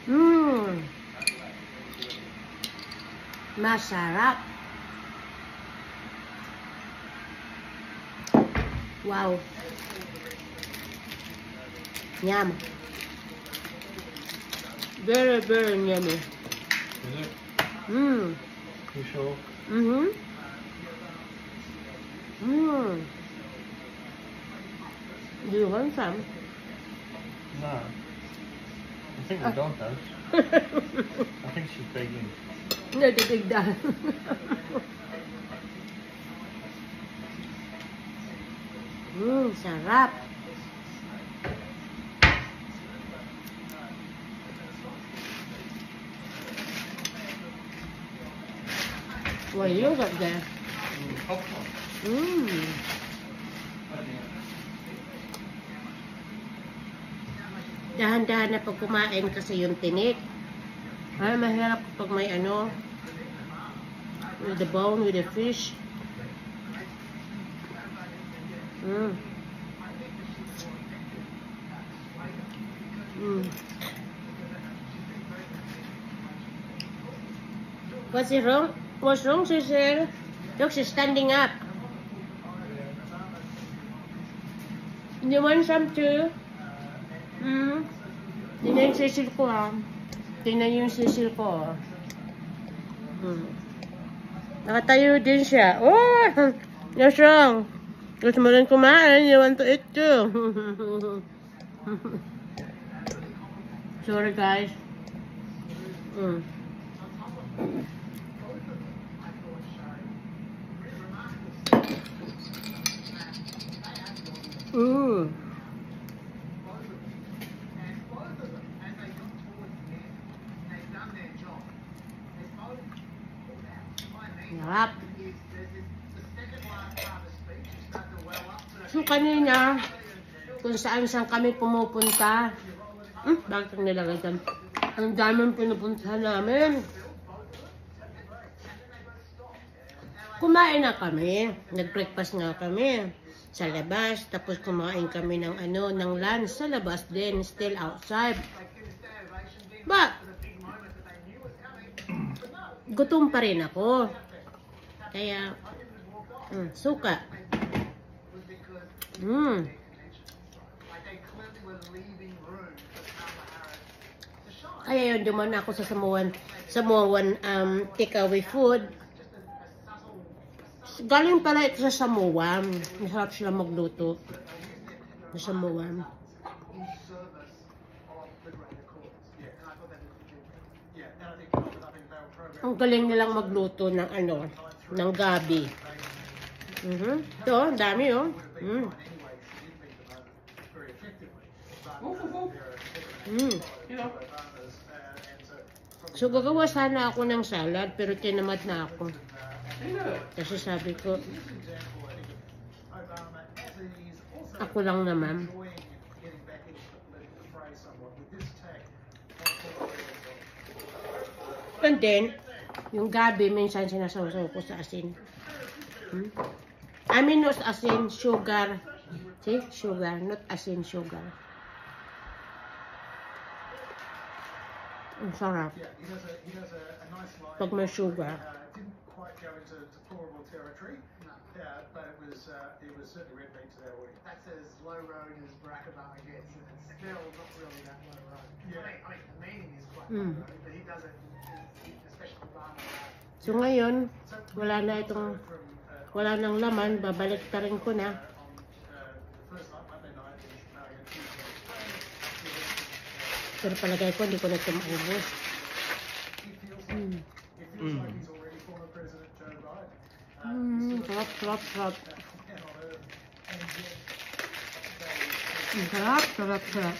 Mmm. Masarap. Wow. Yum. Very, very yummy. Is it? Mmm. You sure? Mm-hmm. Mmm. Do you want some? No. I think the dog does. I think she's begging. Natitigdan. Sarap. What you got there? Popcorn. Dahan-dahan na pag kumain kasi yung tinik. Ay, mahirap pag may ano, with the bone, with the fish. What's wrong? What's wrong, Cecil? Look, she's standing up. You want some too? Tingnan yung Cecil ko, ha. Tingnan yung Cecil ko. Nakatayo din siya. Oh! What's wrong? Gusto mo rin kumain. You want to eat too. Sorry, guys. Sarap. So, kanina, kung saan kami pumupunta, bakit ang nilagay dyan? Ang daming pinupuntahan namin. Kumain na kami. Nag-breakfast nga kami sa labas. Tapos kumain kami ng ng lunch sa labas din. Still outside. But, gutom pa rin ako. Kaya, suka. Kaya yun, duman ako sa Samoan takeaway food. Galing pala ito sa Samoa. Masarap sila magluto. Sa Samoa. Ang galing nilang magluto ng ng gabi. Ito, dami oh. So gagawa sana ako ng salad pero tinamad na ako. Kasi sabi ko, ako lang naman. And then, yung gabi, minsan sinasawsaw ko sa asin. I mean, not asin, sugar. See? Sugar, not asin, sugar. Ang sarap. Pag may sugar. That's as low road as Barack Obama gets, and it's still not really that low road. I mean, the meaning is quite low road, but he does it, especially Obama. So ngayon, wala nang laman, babalik ta rin ko na. Pero palagay ko, hindi ko na ito maubos. Sarap. Sarap.